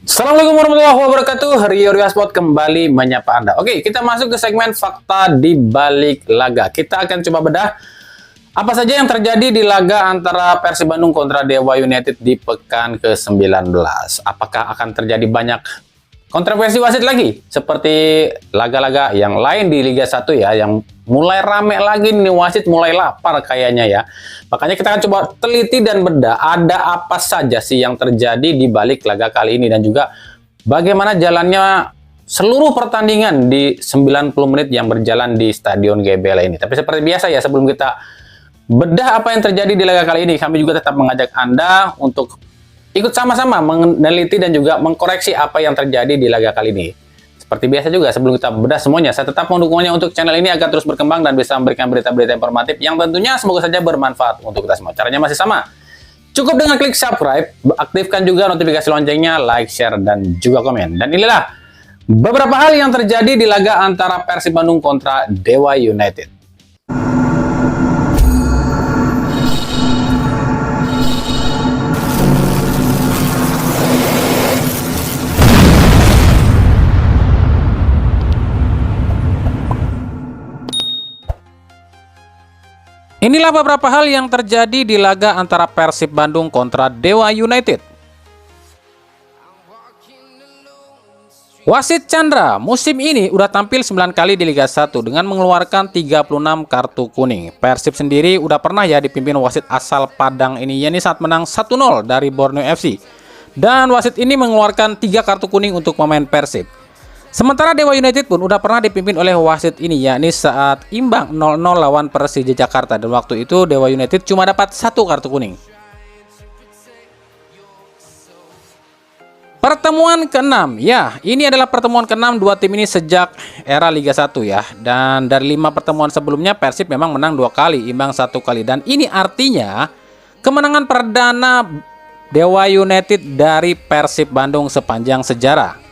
Assalamualaikum warahmatullahi wabarakatuh. Rio Sport kembali menyapa Anda. Oke, kita masuk ke segmen fakta di balik laga. Kita akan coba bedah apa saja yang terjadi di laga antara Persib Bandung kontra Dewa United di pekan ke-19. Apakah akan terjadi banyak kontroversi wasit lagi seperti laga-laga yang lain di Liga 1 ya, yang mulai rame lagi nih, wasit mulai lapar kayaknya ya. Makanya kita akan coba teliti dan bedah ada apa saja sih yang terjadi di balik laga kali ini, dan juga bagaimana jalannya seluruh pertandingan di 90 menit yang berjalan di Stadion GBLA ini. Tapi seperti biasa ya, sebelum kita bedah apa yang terjadi di laga kali ini, kami juga tetap mengajak Anda untuk ikut sama-sama meneliti dan juga mengkoreksi apa yang terjadi di laga kali ini. Seperti biasa juga, sebelum kita bedah semuanya, saya tetap mendukungnya untuk channel ini agar terus berkembang dan bisa memberikan berita-berita informatif yang tentunya semoga saja bermanfaat untuk kita semua. Caranya masih sama. Cukup dengan klik subscribe, aktifkan juga notifikasi loncengnya, like, share, dan juga komen. Dan inilah beberapa hal yang terjadi di laga antara Persib Bandung kontra Dewa United. Inilah beberapa hal yang terjadi di laga antara Persib Bandung kontra Dewa United. Wasit Chandra musim ini udah tampil 9 kali di Liga 1 dengan mengeluarkan 36 kartu kuning. Persib sendiri udah pernah ya dipimpin wasit asal Padang ini, yakni saat menang 1-0 dari Borneo FC. Dan wasit ini mengeluarkan 3 kartu kuning untuk pemain Persib. Sementara Dewa United pun udah pernah dipimpin oleh wasit ini, yakni saat imbang 0-0 lawan Persija Jakarta, dan waktu itu Dewa United cuma dapat 1 kartu kuning. Pertemuan ke-6, ya ini adalah pertemuan ke-6 dua tim ini sejak era Liga 1 ya. Dan dari 5 pertemuan sebelumnya Persib memang menang 2 kali, imbang 1 kali. Dan ini artinya kemenangan perdana Dewa United dari Persib Bandung sepanjang sejarah.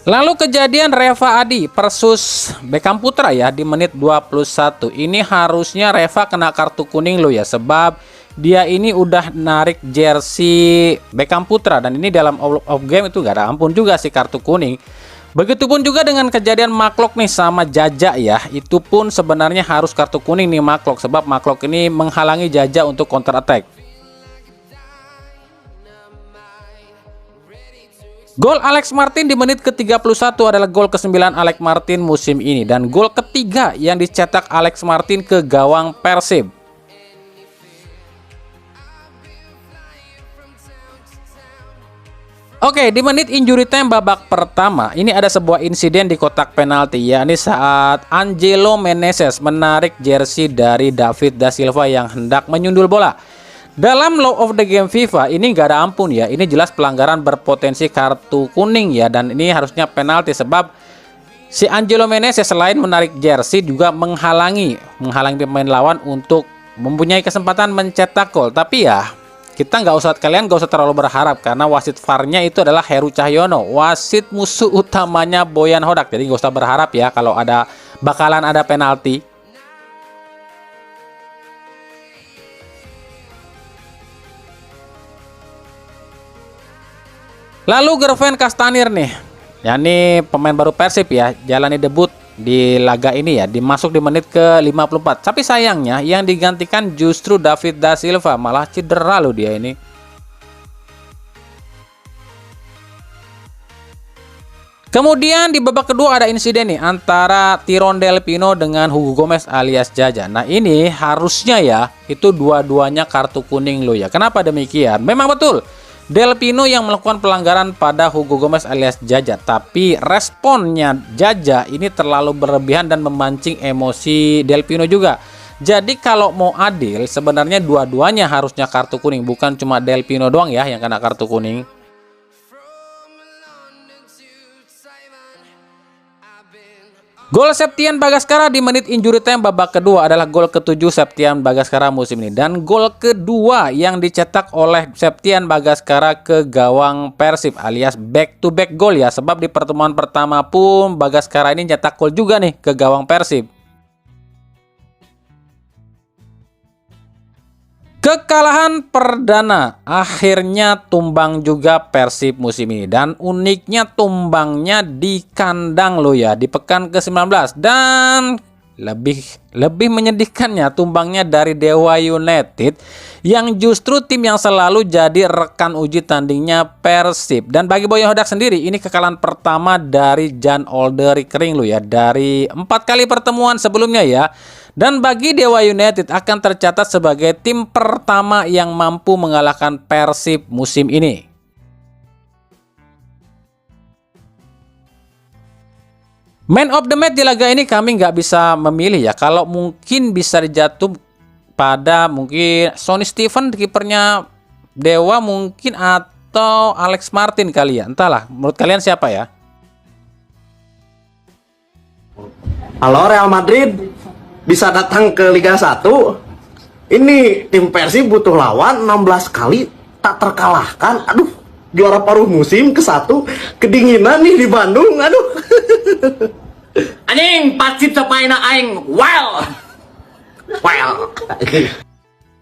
Lalu kejadian Reva Adi versus Beckham Putra ya di menit 21. Ini harusnya Reva kena kartu kuning loh ya, sebab dia ini udah narik jersey Beckham Putra, dan ini dalam off game itu gak ada ampun juga sih kartu kuning. Begitupun juga dengan kejadian Maklok nih sama Jaja ya, itu pun sebenarnya harus kartu kuning nih Maklok, sebab Maklok ini menghalangi Jaja untuk counter attack. Gol Alex Martin di menit ke-31 adalah gol ke-9 Alex Martin musim ini, dan gol ketiga yang dicetak Alex Martin ke gawang Persib. Oke, di menit injury time babak pertama, ini ada sebuah insiden di kotak penalti, yakni saat Angelo Meneses menarik jersey dari David da Silva yang hendak menyundul bola. Dalam law of the game FIFA ini nggak ada ampun ya, ini jelas pelanggaran berpotensi kartu kuning ya, dan ini harusnya penalti, sebab si Angelo Meneses selain menarik jersey juga menghalangi pemain lawan untuk mempunyai kesempatan mencetak gol. Tapi ya kalian nggak usah terlalu berharap, karena wasit VAR-nya itu adalah Heru Cahyono, wasit musuh utamanya Boyan Hodak. Jadi nggak usah berharap ya kalau bakalan ada penalti. Lalu Gerven Kastanir nih, yakni pemain baru Persib ya, jalani debut di laga ini ya, dimasuk di menit ke-54. Tapi sayangnya yang digantikan justru David da Silva, malah cedera loh dia ini. Kemudian di babak kedua ada insiden nih antara Tyrone Del Pino dengan Hugo Gomez alias Jaja. Nah ini harusnya ya itu dua-duanya kartu kuning loh ya. Kenapa demikian? Memang betul Del Pino yang melakukan pelanggaran pada Hugo Gomez alias Jaja, tapi responnya Jaja ini terlalu berlebihan dan memancing emosi Del Pino juga. Jadi kalau mau adil sebenarnya dua-duanya harusnya kartu kuning, bukan cuma Del Pino doang ya yang kena kartu kuning. Gol Septian Bagaskara di menit injury time babak kedua adalah gol ke-7 Septian Bagaskara musim ini, dan gol kedua yang dicetak oleh Septian Bagaskara ke gawang Persib alias back to back goal ya, sebab di pertemuan pertama pun Bagaskara ini nyetak gol juga nih ke gawang Persib. Kekalahan perdana akhirnya tumbang juga Persib musim ini, dan uniknya tumbangnya di kandang loh ya, di pekan ke-19, dan lebih menyedihkannya tumbangnya dari Dewa United yang justru tim yang selalu jadi rekan uji tandingnya Persib. Dan bagi Boyo Hodak sendiri, ini kekalahan pertama dari Jan Olde Rickering loh ya, dari 4 kali pertemuan sebelumnya ya. Dan bagi Dewa United akan tercatat sebagai tim pertama yang mampu mengalahkan Persib musim ini. Man of the match di laga ini kami nggak bisa memilih ya. Kalau mungkin bisa dijatuh pada mungkin Sonny Steven, kipernya Dewa mungkin, atau Alex Martin kali ya. Entahlah, menurut kalian siapa ya? Halo Real Madrid, bisa datang ke Liga 1. Ini tim Persib butuh lawan 16 kali tak terkalahkan. Aduh, juara paruh musim ke-1. Kedinginan nih di Bandung. Aduh. Anjing, Persib sepaina aing. Well.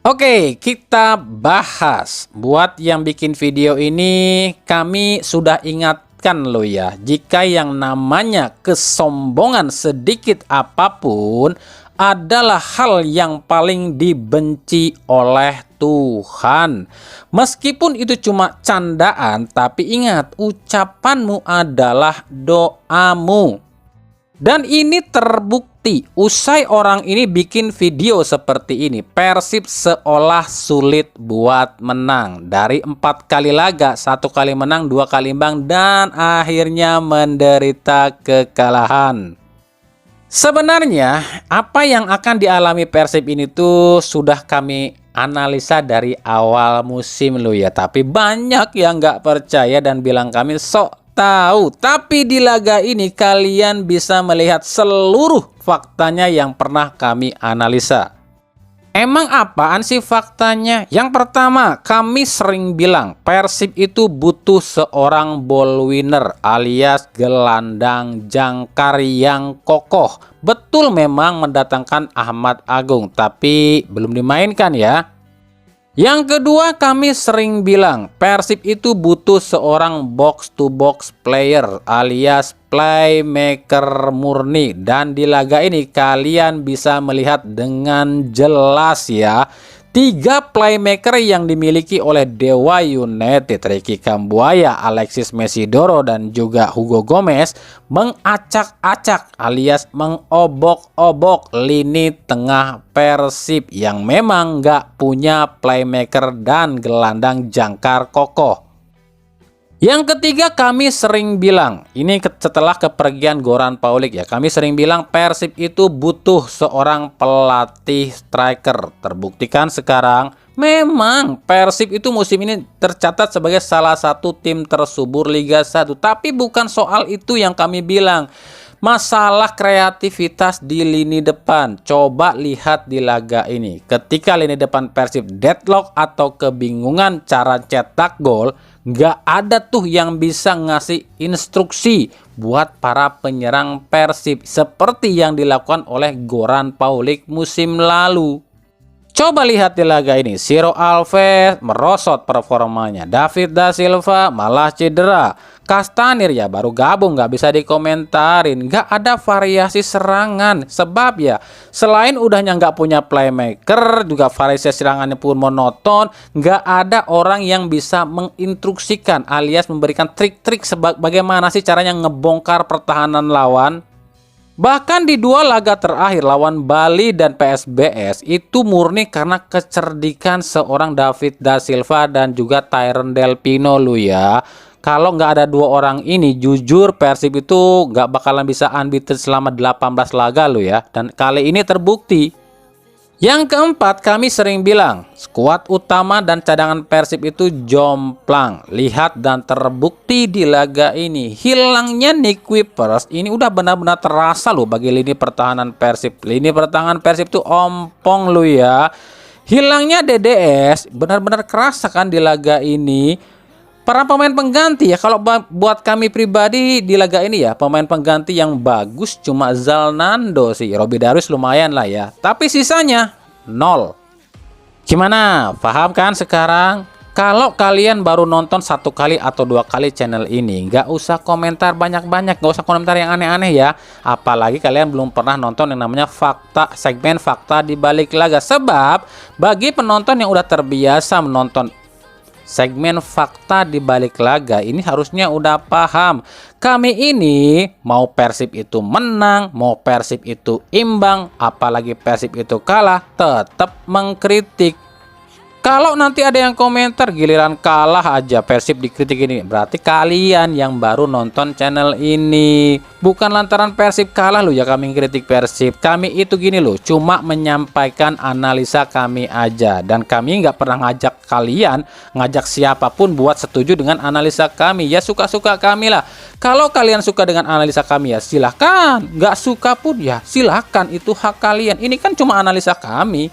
Oke, kita bahas. Buat yang bikin video ini, kami sudah ingatkan lo ya, jika yang namanya kesombongan sedikit apapun adalah hal yang paling dibenci oleh Tuhan. Meskipun itu cuma candaan, tapi ingat, ucapanmu adalah doamu. Dan ini terbukti usai orang ini bikin video seperti ini. Persib seolah sulit buat menang. Dari 4 kali laga, 1 kali menang, 2 kali imbang, dan akhirnya menderita kekalahan. Sebenarnya apa yang akan dialami Persib ini tuh sudah kami analisa dari awal musim lo ya. Tapi banyak yang nggak percaya dan bilang kami sok tahu. Tapi di laga ini kalian bisa melihat seluruh faktanya yang pernah kami analisa. Emang apaan sih faktanya? Yang pertama, kami sering bilang Persib itu butuh seorang ball winner alias gelandang jangkar yang kokoh. Betul memang mendatangkan Ahmad Agung, tapi belum dimainkan ya. Yang kedua, kami sering bilang Persib itu butuh seorang box to box player alias playmaker murni, dan di laga ini kalian bisa melihat dengan jelas ya, 3 playmaker yang dimiliki oleh Dewa United, Ricky Kambuaya, Alexis Mesidoro, dan juga Hugo Gomez mengacak-acak alias mengobok-obok lini tengah Persib yang memang nggak punya playmaker dan gelandang jangkar kokoh. Yang ketiga, kami sering bilang, ini setelah kepergian Goran Paulik ya, kami sering bilang Persib itu butuh seorang pelatih striker. Terbuktikan sekarang, memang Persib itu musim ini tercatat sebagai salah satu tim tersubur Liga 1. Tapi bukan soal itu yang kami bilang. Masalah kreativitas di lini depan. Coba lihat di laga ini. Ketika lini depan Persib deadlock atau kebingungan cara cetak gol, nggak ada tuh yang bisa ngasih instruksi buat para penyerang Persib seperti yang dilakukan oleh Goran Paulik musim lalu. Coba lihat di laga ini, Ciro Alves merosot performanya, David da Silva malah cedera, Castanir ya baru gabung, nggak bisa dikomentarin, nggak ada variasi serangan. Sebab ya selain udahnya nggak punya playmaker, juga variasi serangannya pun monoton, nggak ada orang yang bisa menginstruksikan alias memberikan trik-trik bagaimana sih caranya ngebongkar pertahanan lawan. Bahkan di 2 laga terakhir lawan Bali dan PSBS itu murni karena kecerdikan seorang David da Silva dan juga Tyron Del Pino lu ya. Kalau nggak ada 2 orang ini, jujur Persib itu nggak bakalan bisa unbeaten selama 18 laga lu ya. Dan kali ini terbukti. Yang keempat, kami sering bilang skuad utama dan cadangan Persib itu jomplang. Lihat dan terbukti di laga ini. Hilangnya Nick Kuipers ini udah benar-benar terasa loh bagi lini pertahanan Persib. Lini pertahanan Persib tuh ompong lo ya. Hilangnya DDS benar-benar kerasa kan di laga ini. Para pemain pengganti ya, kalau buat kami pribadi di laga ini ya, pemain pengganti yang bagus cuma Zalnando sih. Robby Darwish lumayan lah ya, tapi sisanya nol. Gimana? Paham kan sekarang? Kalau kalian baru nonton 1 kali atau 2 kali channel ini, nggak usah komentar banyak-banyak, nggak usah komentar yang aneh-aneh ya. Apalagi kalian belum pernah nonton yang namanya segmen fakta di balik laga. Sebab bagi penonton yang udah terbiasa menonton segmen fakta di balik laga ini harusnya udah paham. Kami ini mau Persib itu menang, mau Persib itu imbang, apalagi Persib itu kalah, tetap mengkritik. Kalau nanti ada yang komentar giliran kalah aja Persib dikritik ini, berarti kalian yang baru nonton channel ini. Bukan lantaran Persib kalah loh ya kami kritik Persib. Kami itu gini loh, cuma menyampaikan analisa kami aja. Dan kami nggak pernah ngajak kalian, ngajak siapapun buat setuju dengan analisa kami. Ya suka-suka kami lah. Kalau kalian suka dengan analisa kami ya silahkan. Nggak suka pun ya silahkan, itu hak kalian. Ini kan cuma analisa kami.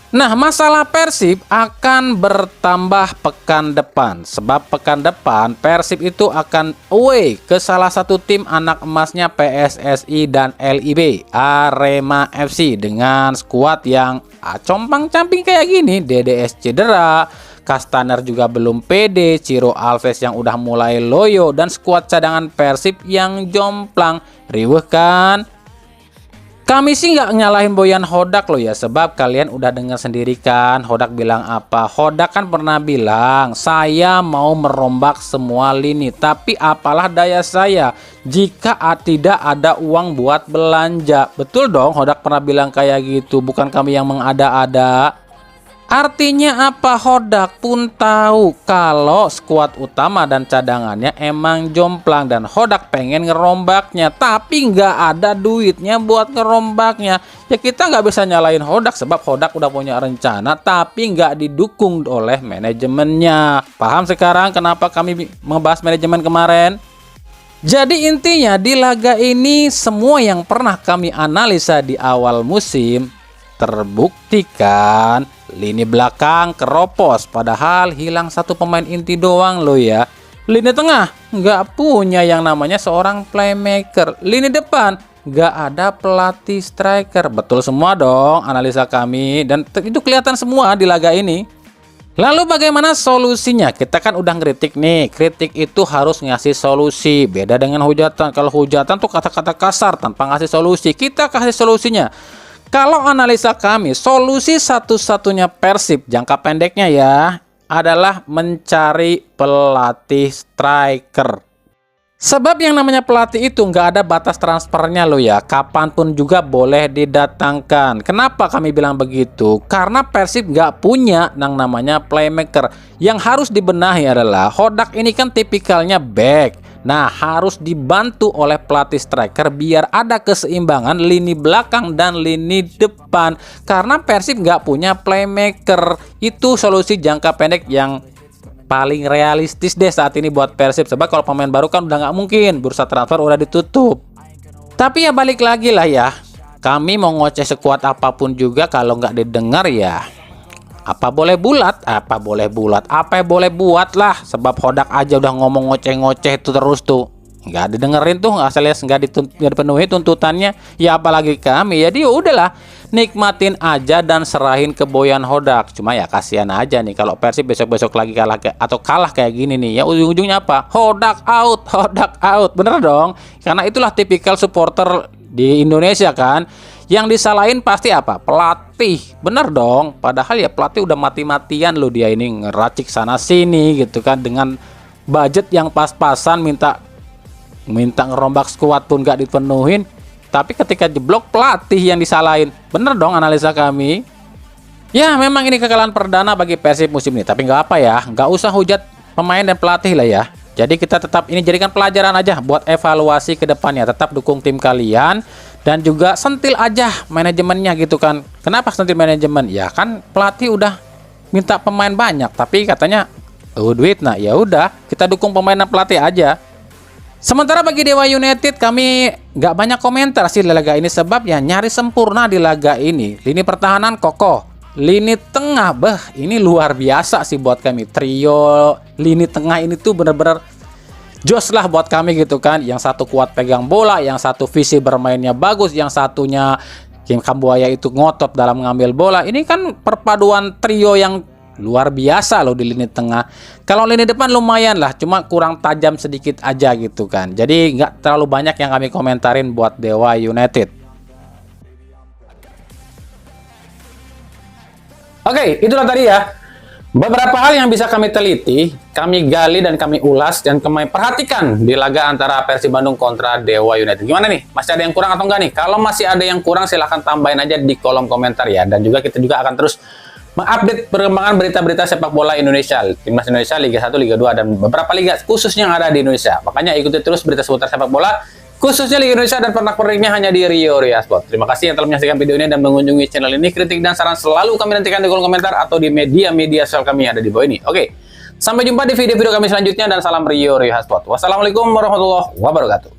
Nah, masalah Persib akan bertambah pekan depan. Sebab pekan depan Persib itu akan away ke salah satu tim anak emasnya PSSI dan LIB, Arema FC, dengan skuad yang compang-camping kayak gini. DDS cedera, Castaner juga belum pede, Ciro Alves yang udah mulai loyo, dan skuad cadangan Persib yang jomplang. Riweuh kan? Kami sih nggak nyalahin Boyan Hodak loh ya, sebab kalian udah dengar sendiri kan Hodak bilang apa. Hodak kan pernah bilang saya mau merombak semua lini, tapi apalah daya saya jika tidak ada uang buat belanja. Betul dong, Hodak pernah bilang kayak gitu, bukan kami yang mengada-ada. Artinya apa? Hodak pun tahu kalau skuad utama dan cadangannya emang jomplang dan Hodak pengen ngerombaknya, tapi nggak ada duitnya buat ngerombaknya. Ya kita nggak bisa nyalain Hodak, sebab Hodak udah punya rencana tapi nggak didukung oleh manajemennya. Paham sekarang kenapa kami membahas manajemen kemarin? Jadi intinya di laga ini semua yang pernah kami analisa di awal musim terbuktikan. Lini belakang keropos, padahal hilang satu pemain inti doang loh ya. Lini tengah nggak punya yang namanya seorang playmaker. Lini depan nggak ada pelatih striker. Betul semua dong analisa kami, dan itu kelihatan semua di laga ini. Lalu bagaimana solusinya? Kita kan udah ngeritik nih. Kritik itu harus ngasih solusi. Beda dengan hujatan. Kalau hujatan tuh kata-kata kasar tanpa ngasih solusi. Kita kasih solusinya. Kalau analisa kami, solusi satu-satunya Persib jangka pendeknya ya adalah mencari pelatih striker. Sebab yang namanya pelatih itu nggak ada batas transfernya loh ya, kapanpun juga boleh didatangkan. Kenapa kami bilang begitu? Karena Persib nggak punya yang namanya playmaker. Yang harus dibenahi adalah Hodak ini kan tipikalnya back. Nah, harus dibantu oleh pelatih striker biar ada keseimbangan lini belakang dan lini depan. Karena Persib nggak punya playmaker. Itu solusi jangka pendek yang paling realistis deh saat ini buat Persib. Sebab kalau pemain baru kan udah nggak mungkin, bursa transfer udah ditutup. Tapi ya balik lagi lah ya, kami mau ngoceh sekuat apapun juga kalau nggak didengar ya apa boleh bulat, apa boleh buat lah. Sebab Hodak aja udah ngomong ngoceh-ngoceh itu terus tuh, nggak didengerin tuh, alias nggak dipenuhi tuntutannya. Ya apalagi kami, jadi udahlah nikmatin aja dan serahin ke Boyan Hodak. Cuma ya kasihan aja nih kalau Persib besok-besok lagi kalah kayak gini nih, ya ujung-ujungnya apa? Hodak out, bener dong. Karena itulah tipikal supporter di Indonesia kan. Yang disalahin pasti apa? Pelatih. Bener dong. Padahal ya pelatih udah mati-matian loh, dia ini ngeracik sana sini gitu kan, dengan budget yang pas-pasan, minta ngerombak skuad pun gak dipenuhin. Tapi ketika jeblok pelatih yang disalahin. Bener dong analisa kami. Ya memang ini kekalahan perdana bagi Persib musim ini, tapi nggak apa ya, nggak usah hujat pemain dan pelatih lah ya. Jadi kita tetap ini jadikan pelajaran aja buat evaluasi ke depannya. Tetap dukung tim kalian dan juga sentil aja manajemennya gitu kan. Kenapa sentil manajemen? Ya kan pelatih udah minta pemain banyak, tapi katanya duit. Nah ya udah, kita dukung pemain dan pelatih aja. Sementara bagi Dewa United kami nggak banyak komentar sih di laga ini, sebab ya nyari sempurna di laga ini. Lini pertahanan kokoh, lini tengah ini luar biasa sih buat kami. Trio lini tengah ini tuh bener-bener jos lah buat kami gitu kan. Yang satu kuat pegang bola, yang satu visi bermainnya bagus, yang satunya Kim Kambuaya itu ngotot dalam mengambil bola. Ini kan perpaduan trio yang luar biasa loh di lini tengah. Kalau lini depan lumayan lah, cuma kurang tajam sedikit aja gitu kan. Jadi nggak terlalu banyak yang kami komentarin buat Dewa United. Oke, itulah tadi ya beberapa hal yang bisa kami teliti, kami gali dan kami ulas dan kami perhatikan di laga antara Persib Bandung kontra Dewa United. Gimana nih? Masih ada yang kurang atau enggak nih? Kalau masih ada yang kurang silahkan tambahin aja di kolom komentar ya. Dan juga kita juga akan terus mengupdate perkembangan berita-berita sepak bola Indonesia, Timnas Indonesia, Liga 1, Liga 2 dan beberapa liga khususnya yang ada di Indonesia. Makanya ikuti terus berita seputar sepak bola khususnya Liga Indonesia dan pernak-perniknya hanya di Rio Ria Sport. Terima kasih yang telah menyaksikan video ini dan mengunjungi channel ini. Kritik dan saran selalu kami nantikan di kolom komentar atau di media-media sosial kami yang ada di bawah ini. Oke, sampai jumpa di video-video kami selanjutnya dan salam Rio Ria Sport. Wassalamualaikum warahmatullahi wabarakatuh.